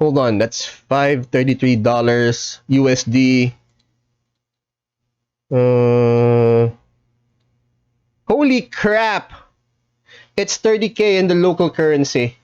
Hold on, that's $533 USD. Holy crap! It's 30k in the local currency.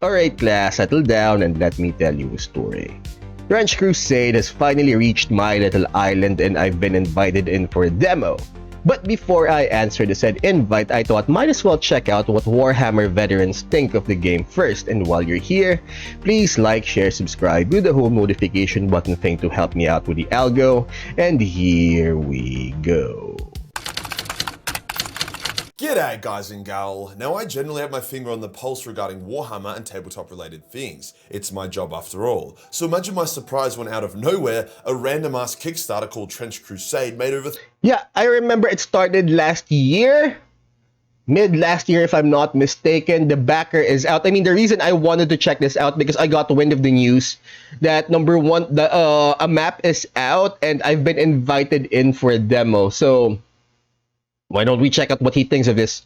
Alright class, settle down and let me tell you a story. Trenchcrusade has finally reached my little island and I've been invited in for a demo. But before I answer the said invite, I thought might as well check out what Warhammer veterans think of the game first. And while you're here, please like, share, subscribe, do the whole notification button thing to help me out with the algo. And here we go. G'day guys and gal. Now I generally have my finger on the pulse regarding Warhammer and tabletop related things. It's my job after all. So imagine my surprise when out of nowhere, a random ass Kickstarter called Trenchcrusade made over Yeah, I remember it started last year. Mid last year if I'm not mistaken. The backer is out. I mean, the reason I wanted to check this out because I got wind of the news that number one, a map is out and I've been invited in for a demo. So why don't we check out what he thinks of this?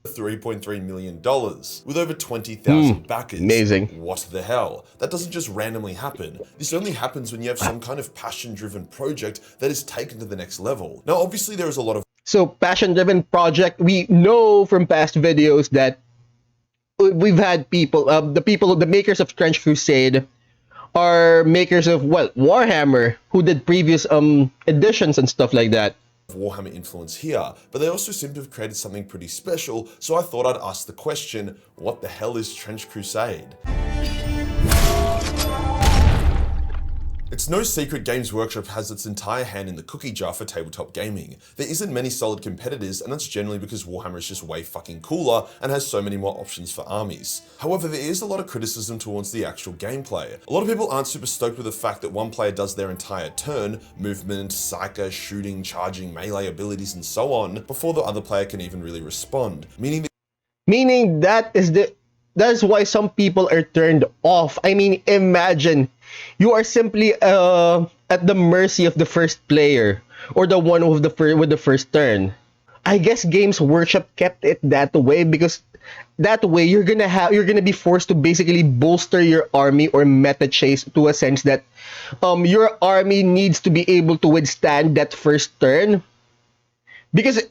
$3.3 million with over 20,000 backers. Amazing. What the hell? That doesn't just randomly happen. This only happens when you have some kind of passion-driven project that is taken to the next level. Now, obviously, there is a lot of So passion-driven project. We know from past videos that we've had people, the makers of Trenchcrusade are makers of Warhammer, who did previous editions and stuff like that. Warhammer influence here, but they also seem to have created something pretty special, so I thought I'd ask the question, what the hell is Trenchcrusade? It's no secret Games Workshop has its entire hand in the cookie jar for tabletop gaming. There isn't many solid competitors, and that's generally because Warhammer is just way fucking cooler and has so many more options for armies. However, there is a lot of criticism towards the actual gameplay. A lot of people aren't super stoked with the fact that one player does their entire turn, movement, psycho, shooting, charging, melee abilities, and so on, before the other player can even really respond. Meaning that's why some people are turned off. I mean, imagine you are simply at the mercy of the first player or the one with the first turn. I guess Games Workshop kept it that way because that way you're gonna be forced to basically bolster your army or meta chase to a sense that your army needs to be able to withstand that first turn. Because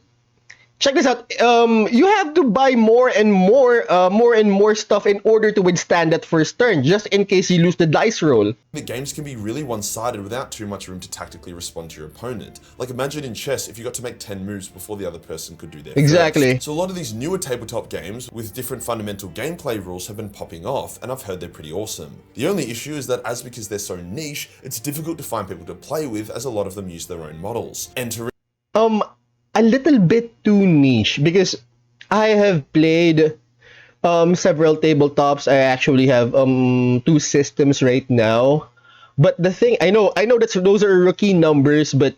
check this out. You have to buy more and more stuff in order to withstand that first turn, just in case you lose the dice roll. The games can be really one-sided without too much room to tactically respond to your opponent. Like imagine in chess if you got to make 10 moves before the other person could do their Exactly. first. So a lot of these newer tabletop games with different fundamental gameplay rules have been popping off, and I've heard they're pretty awesome. The only issue is that because they're so niche, it's difficult to find people to play with as a lot of them use their own models. A little bit too niche because I have played several tabletops. I actually have 2 systems right now. But the thing I know that those are rookie numbers, but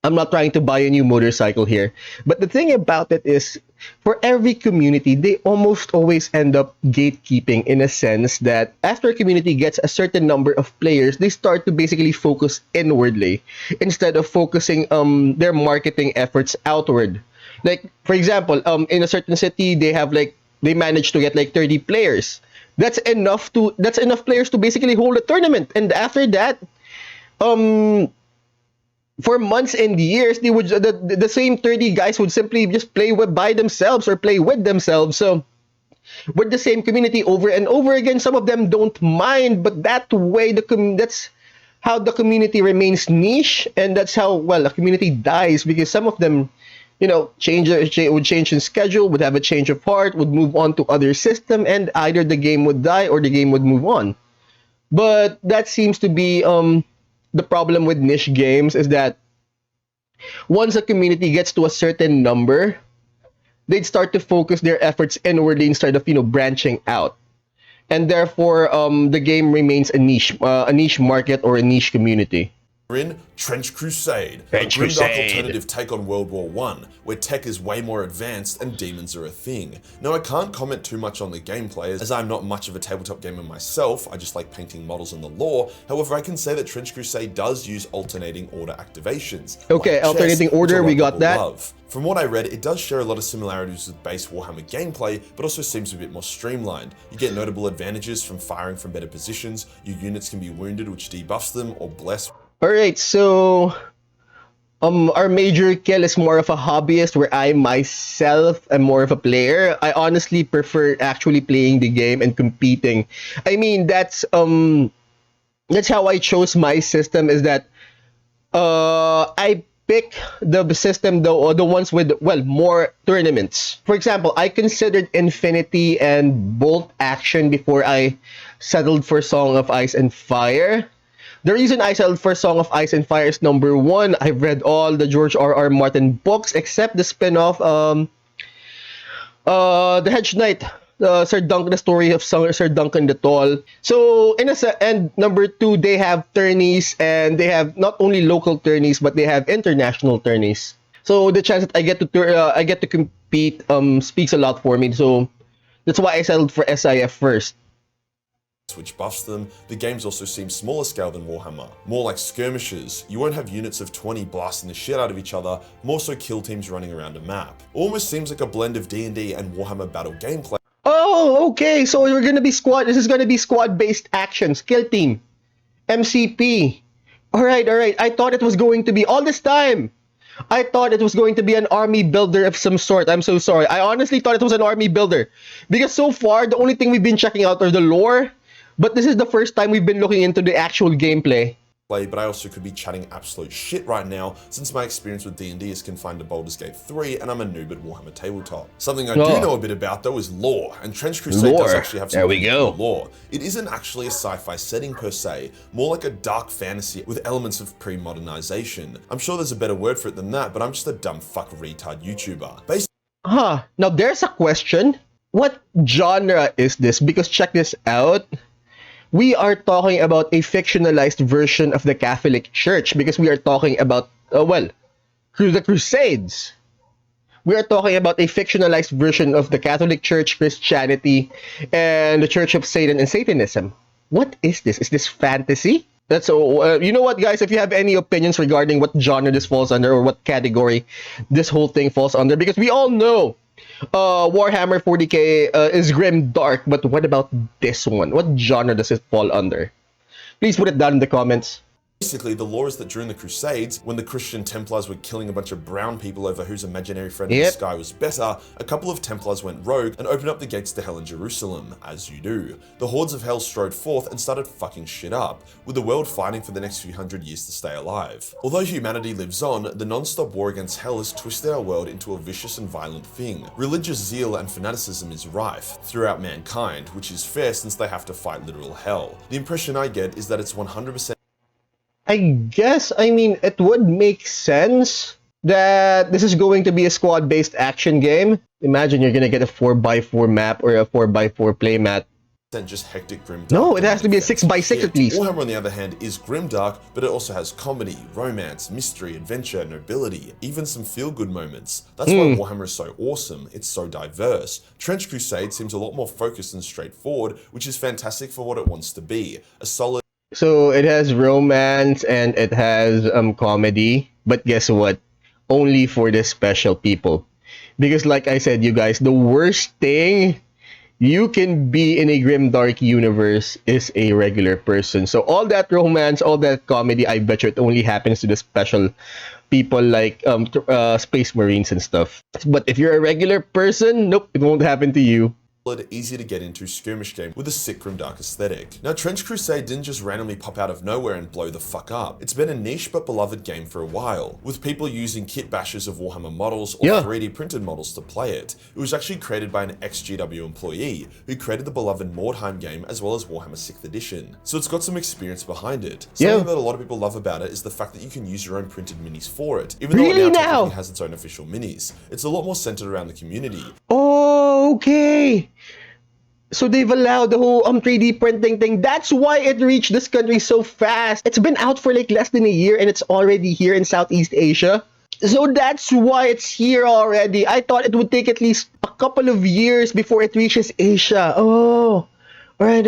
I'm not trying to buy a new motorcycle here. But the thing about it is, for every community, they almost always end up gatekeeping in a sense that after a community gets a certain number of players, they start to basically focus inwardly instead of focusing their marketing efforts outward. Like, for example, in a certain city, they manage to get like 30 players. That's enough players to basically hold a tournament. And after that, for months and years, they would the same 30 guys would simply just play by themselves or play with themselves. So with the same community over and over again, some of them don't mind, but that way that's how the community remains niche, and that's how a community dies, because some of them, would change in schedule, would have a change of heart, would move on to other system, and either the game would die or the game would move on. But that seems to be the problem with niche games, is that once a community gets to a certain number, they'd start to focus their efforts inwardly instead of branching out, and therefore the game remains a niche market or a niche community. We're in Trench Crusade, Trench a Grimdark Crusade. alternative take on World War I, where tech is way more advanced and demons are a thing. Now I can't comment too much on the gameplay as I'm not much of a tabletop gamer myself, I just like painting models in the lore. However, I can say that Trench Crusade does use alternating order activations. Okay, like alternating chess, order, which a lot we of got people that. love. From what I read, it does share a lot of similarities with base Warhammer gameplay, but also seems a bit more streamlined. You get notable advantages from firing from better positions, your units can be wounded which debuffs them, or blessed. Alright, so our Majorkill is more of a hobbyist where I myself am more of a player. I honestly prefer actually playing the game and competing. I mean, that's how I chose my system, is that I pick the system though, or the ones with, well, more tournaments. For example, I considered Infinity and Bolt Action before I settled for Song of Ice and Fire. The reason I settled for Song of Ice and Fire is, number one, I've read all the George R.R. Martin books except the spin-off, the Hedge Knight, Sir Duncan, the story of Sir Duncan the Tall. So and number two, they have tourneys, and they have not only local tourneys but they have international tourneys. So the chance that I get to compete speaks a lot for me. So that's why I settled for SIF first. Which buffs them. The games also seem smaller scale than Warhammer, more like skirmishes. You won't have units of 20 blasting the shit out of each other, more so kill teams running around a map. Almost seems like a blend of D&D and Warhammer battle gameplay. Oh, okay. So we're gonna be squad. This is gonna be squad-based action, skill team, MCP. All right. I thought it was going to be all this time. I thought it was going to be an army builder of some sort. I'm so sorry. I honestly thought it was an army builder because so far the only thing we've been checking out are the lore. But this is the first time we've been looking into the actual gameplay. But I also could be chatting absolute shit right now since my experience with D&D is confined to Baldur's Gate 3 and I'm a noob at Warhammer Tabletop. Something I do know a bit about though is lore, and Trench Crusade does actually have some lore. It isn't actually a sci-fi setting per se, more like a dark fantasy with elements of pre-modernization. I'm sure there's a better word for it than that, but I'm just a dumb fuck retard YouTuber. Now there's a question. What genre is this? Because check this out. We are talking about a fictionalized version of the Catholic Church because we are talking about, the Crusades. We are talking about a fictionalized version of the Catholic Church, Christianity, and the Church of Satan and Satanism. What is this? Is this fantasy? That's you know what, guys? If you have any opinions regarding what genre this falls under or what category this whole thing falls under, because we all know Warhammer 40k is Grimdark, but what about this one? What genre does it fall under? Please put it down in the comments. Basically, the lore is that during the Crusades, when the Christian Templars were killing a bunch of brown people over whose imaginary friend in the sky was better, a couple of Templars went rogue and opened up the gates to hell in Jerusalem, as you do. The hordes of hell strode forth and started fucking shit up, with the world fighting for the next few hundred years to stay alive. Although humanity lives on, the non-stop war against hell has twisted our world into a vicious and violent thing. Religious zeal and fanaticism is rife throughout mankind, which is fair since they have to fight literal hell. The impression I get is that it's 100%. I guess, I mean, it would make sense that this is going to be a squad-based action game. Imagine you're gonna get a 4x4 map or a 4x4 playmat. Just hectic grimdark. No, it has to be a 6x6 at least. Warhammer, on the other hand, is grimdark, but it also has comedy, romance, mystery, adventure, nobility, even some feel-good moments. That's why Warhammer is so awesome. It's so diverse. Trench Crusade seems a lot more focused and straightforward, which is fantastic for what it wants to be. A solid. So it has romance and it has comedy, but guess what? Only for the special people. Because like I said, you guys, the worst thing you can be in a grimdark universe is a regular person. So all that romance, all that comedy, I bet you it only happens to the special people like Space Marines and stuff. But if you're a regular person, nope, it won't happen to you. Easy to get into skirmish game with a sick grimdark aesthetic. Now, Trench Crusade didn't just randomly pop out of nowhere and blow the fuck up. It's been a niche but beloved game for a while, with people using kit bashes of Warhammer models or 3D printed models to play it. It was actually created by an ex-GW employee who created the beloved Mordheim game as well as Warhammer 6th edition. So it's got some experience behind it. Something that a lot of people love about it is the fact that you can use your own printed minis for it, even though it now technically has its own official minis. It's a lot more centered around the community. Oh, okay. So they've allowed the whole 3D printing thing. That's why it reached this country so fast. It's been out for like less than a year and it's already here in Southeast Asia. So that's why it's here already. I thought it would take at least a couple of years before it reaches Asia. Oh, right.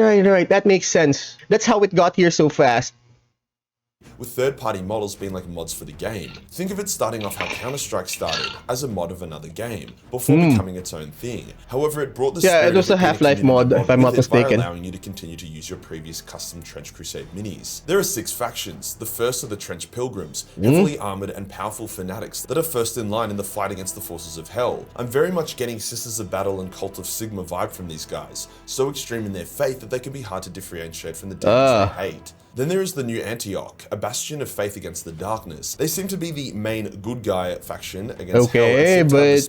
That makes sense. That's how it got here so fast. with third-party models being like mods for the game. Think of it starting off how Counter-Strike started, as a mod of another game, before becoming its own thing. However, it brought the Yeah, spirit it was of a it being Half-Life community mod, if I'm not with it by mistaken. allowing you to continue to use your previous custom Trench Crusade minis. There are 6 factions. The first are the Trench Pilgrims, heavily armored and powerful fanatics that are first in line in the fight against the forces of hell. I'm very much getting Sisters of Battle and Cult of Sigma vibe from these guys, so extreme in their faith that they can be hard to differentiate from the demons they hate. Then there is the New Antioch, a bastion of faith against the darkness. They seem to be the main good guy faction against hell and Okay, seem to have but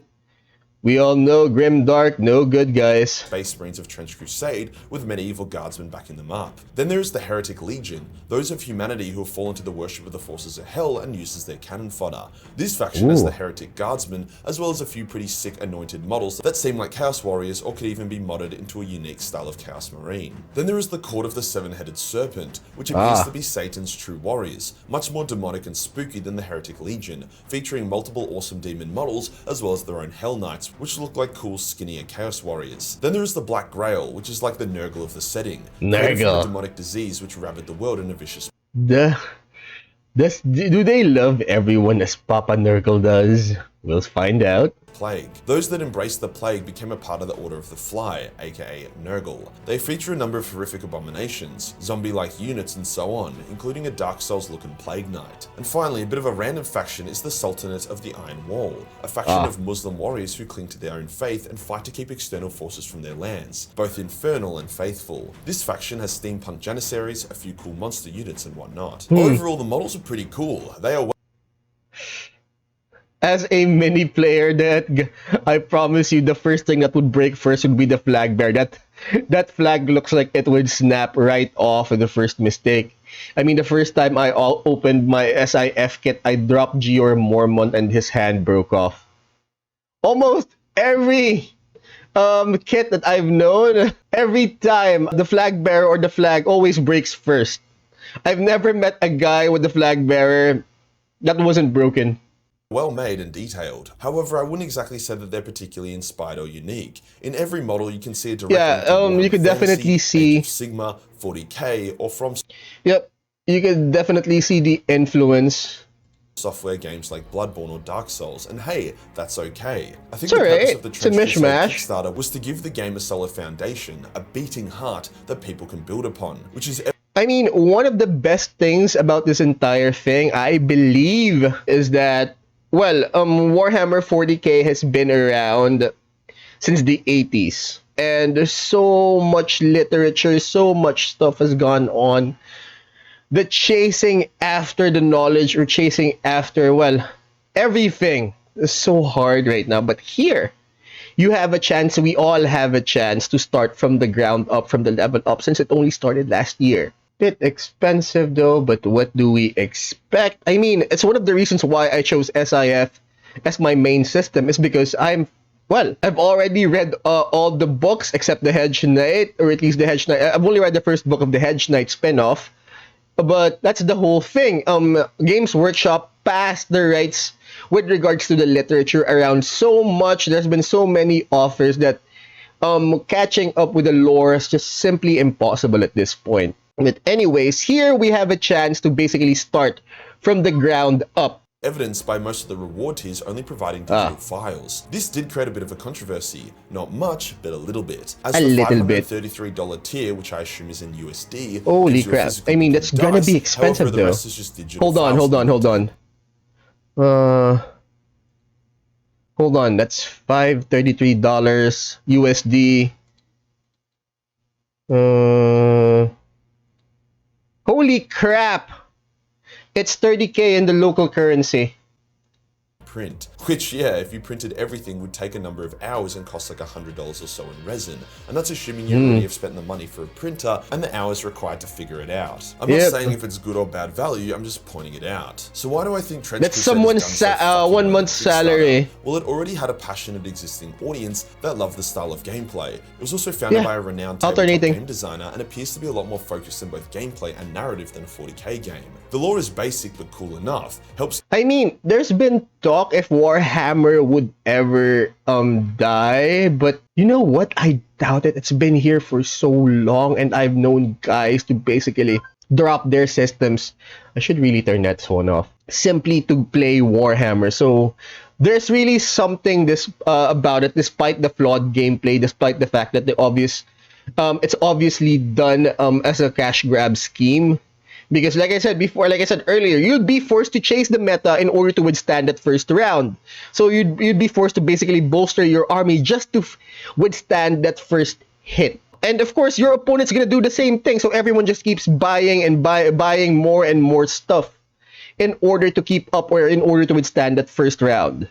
we all know Grimdark, no good guys. Space Marines of Trench Crusade with medieval guardsmen backing them up. Then there is the Heretic Legion, those of humanity who have fallen to the worship of the forces of hell and use as their cannon fodder. This faction has the Heretic Guardsmen, as well as a few pretty sick anointed models that seem like Chaos Warriors or could even be modded into a unique style of Chaos Marine. Then there is the Court of the Seven-Headed Serpent, which appears to be Satan's true warriors, much more demonic and spooky than the Heretic Legion, featuring multiple awesome demon models as well as their own Hell Knights, which look like cool, skinnier Chaos Warriors. Then there is the Black Grail, which is like the Nurgle of the setting, created from a demonic disease which ravaged the world in a vicious Do they love everyone as Papa Nurgle does? We'll find out. plague. Those that embraced the plague became a part of the Order of the Fly, aka Nurgle. They feature a number of horrific abominations, zombie-like units and so on, including a Dark Souls-looking Plague Knight. And finally, a bit of a random faction is the Sultanate of the Iron Wall, a faction of Muslim warriors who cling to their own faith and fight to keep external forces from their lands, both infernal and faithful. This faction has steampunk janissaries, a few cool monster units and whatnot. Overall, the models are pretty cool. They are As a mini player, I promise you, the first thing that would break first would be the flag bear. That flag looks like it would snap right off in the first mistake. I mean, the first time I opened my SIF kit, I dropped Gior Mormont and his hand broke off. Almost every kit that I've known, every time the flag bearer or the flag always breaks first. I've never met a guy with the flag bearer that wasn't broken. well made and detailed. However, I wouldn't exactly say that they're particularly inspired or unique. In every model, you can see a direct link to you could definitely see Age of Sigma, 40k, or from Yep, you could definitely see the influence. software games like Bloodborne or Dark Souls, and hey, that's okay. I think It's the purpose alright. of the It's a Trench Crusade mishmash. Kickstarter was to give the game a solid foundation, a beating heart that people can build upon, which is I mean, one of the best things about this entire thing, I believe, is that, well, Warhammer 40k has been around since the 80s. And there's so much literature, so much stuff has gone on. The chasing after the knowledge or chasing after, well, everything is so hard right now. But here, you have a chance, we all have a chance to start from the ground up, from the level up, since it only started last year. Bit expensive though, but what do we expect? I mean, it's one of the reasons why I chose SIF as my main system is because I've already read all the books except the Hedge Knight, or at least the Hedge Knight. I've only read the first book of the Hedge Knight spin-off, but that's the whole thing. Games Workshop passed the rights with regards to the literature around so much. There's been so many authors that catching up with the lore is just simply impossible at this point. But anyways, here we have a chance to basically start from the ground up. evidenced by most of the reward tiers only providing digital files. This did create a bit of a controversy. Not much, but a little bit. As A the little bit. $533 tier, which I assume is in USD, Holy gives you a crap. physical I mean, book that's of gonna dice. be expensive However, the though. rest is just digital Hold on. Hold on, that's $533 USD. Holy crap! It's 30k in the local currency. print. Which, yeah, if you printed everything would take a number of hours and cost like $100 or so in resin. And that's assuming you already have spent the money for a printer and the hours required to figure it out. I'm not saying if it's good or bad value, I'm just pointing it out. So why do I think Trench That's Crusade someone's 1 month's salary. Well, it already had a passionate existing audience that loved the style of gameplay. It was also founded by a renowned tabletop game designer and appears to be a lot more focused in both gameplay and narrative than a 40k game. The lore is basic but cool enough. I mean, there's been talk if Warhammer would ever die, but you know what? I doubt it. It's been here for so long and I've known guys to basically drop their systems. I should really turn that phone off. Simply to play Warhammer. So there's really something about it, despite the flawed gameplay, despite the fact that it's obviously done as a cash grab scheme. Because like I said earlier, you'd be forced to chase the meta in order to withstand that first round. So you'd be forced to basically bolster your army just to withstand that first hit. And of course, your opponent's gonna do the same thing. So everyone just keeps buying and buying more and more stuff in order to keep up or in order to withstand that first round.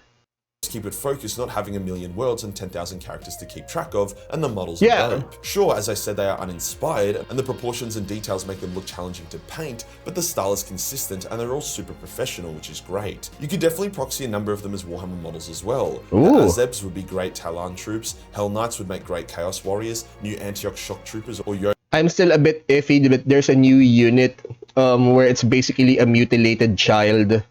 Keep it focused, not having a million worlds and 10,000 characters to keep track of, and the models are dope. Sure, as I said, they are uninspired, and the proportions and details make them look challenging to paint, but the style is consistent, and they're all super professional, which is great. You could definitely proxy a number of them as Warhammer models as well. Azebs would be great Talon troops, Hell Knights would make great Chaos Warriors, new Antioch Shock Troopers, or I'm still a bit iffy, but there's a new unit where it's basically a mutilated child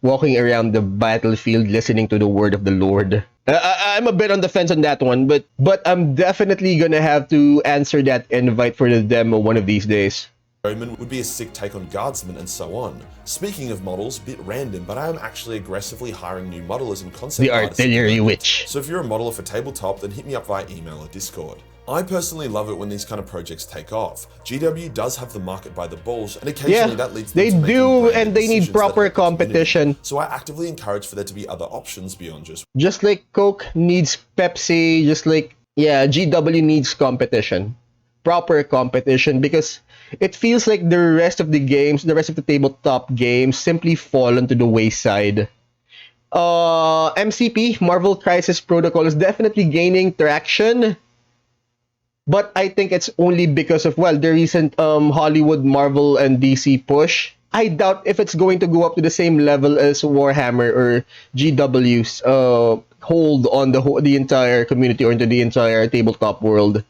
walking around the battlefield listening to the word of the Lord. I'm a bit on the fence on that one, but I'm definitely gonna have to answer that invite for the demo one of these days. Roman would be a sick take on guardsmen and so on. Speaking of models, bit random, but I am actually aggressively hiring new modelers and concept artists. The artillery witch. So if you're a modeler for tabletop, then hit me up via email or Discord. I personally love it when these kind of projects take off. GW does have the market by the balls, and occasionally that leads them to making and they need proper competition. So I actively encourage for there to be other options beyond just like Coke needs Pepsi, just like GW needs competition, proper competition, because it feels like the rest of the tabletop games simply fall onto the wayside. MCP, Marvel Crisis Protocol, is definitely gaining traction. But I think it's only because of, the recent Hollywood, Marvel, and DC push. I doubt if it's going to go up to the same level as Warhammer or GW's hold on the entire community or into the entire tabletop world.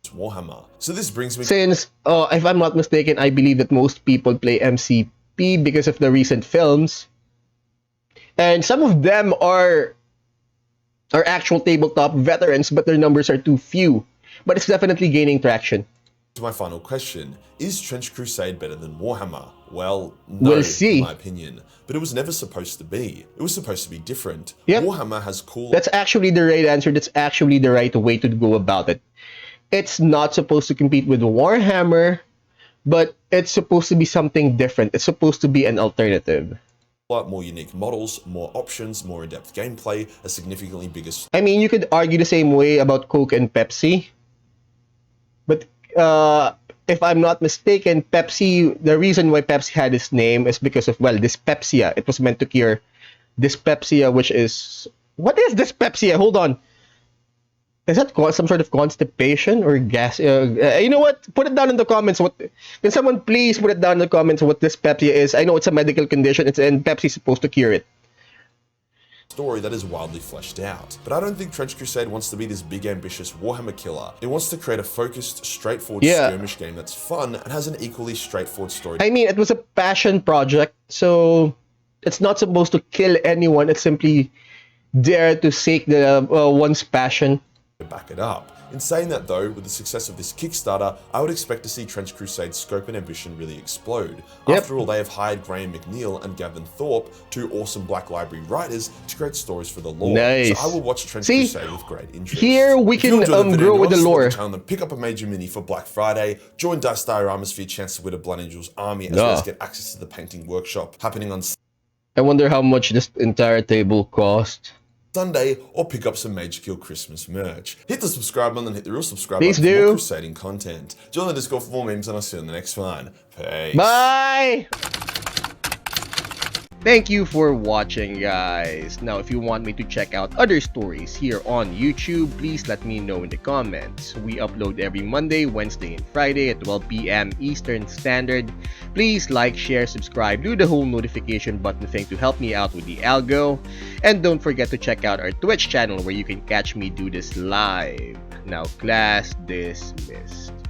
Warhammer. So this brings me... Since, if I'm not mistaken, I believe that most people play MCP because of the recent films. And some of them are actual tabletop veterans, but their numbers are too few. But it's definitely gaining traction. To my final question, is Trench Crusade better than Warhammer? Well, no, we'll see. In my opinion. But it was never supposed to be. It was supposed to be different. Yep. Warhammer has cool... That's actually the right answer. That's actually the right way to go about it. It's not supposed to compete with Warhammer, but it's supposed to be something different. It's supposed to be an alternative. More unique models, more options, more in-depth gameplay, a significantly bigger... I mean, you could argue the same way about Coke and Pepsi. But if I'm not mistaken, Pepsi, the reason why Pepsi had its name is because of, dyspepsia. It was meant to cure dyspepsia, which is... What is dyspepsia? Hold on. Is that some sort of constipation or gas? You know what? Put it down in the comments. Can someone please put it down in the comments what dyspepsia is? I know it's a medical condition, and Pepsi's supposed to cure it. Story that is wildly fleshed out. But I don't think Trench Crusade wants to be this big ambitious Warhammer killer. It wants to create a focused, straightforward skirmish game that's fun and has an equally straightforward story. I mean, it was a passion project, so it's not supposed to kill anyone. It's simply there to sake the one's passion. To back it up. In saying that though, with the success of this Kickstarter, I would expect to see Trench Crusade's scope and ambition really explode. After all, they have hired Graham McNeil and Gavin Thorpe, two awesome Black Library writers, to create stories for the lore. Nice. So I will watch Trench Crusade with great interest. Here we can grow with the lore. Then pick up a major mini for Black Friday, join Dice Dioramas for your chance to win a Blood Angels army, as well as get access to the painting workshop happening on... I wonder how much this entire table cost. Sunday, or pick up some Majorkill Christmas merch. Hit the subscribe button and hit the real subscribe Please button for do. more crusading content. Join the Discord for more memes, and I'll see you in the next one. Peace. Bye! Thank you for watching, guys. Now, if you want me to check out other stories here on YouTube, please let me know in the comments. We upload every Monday, Wednesday, and Friday at 12 p.m. Eastern Standard. Please like, share, subscribe, do the whole notification button thing to help me out with the algo. And don't forget to check out our Twitch channel where you can catch me do this live. Now, class dismissed.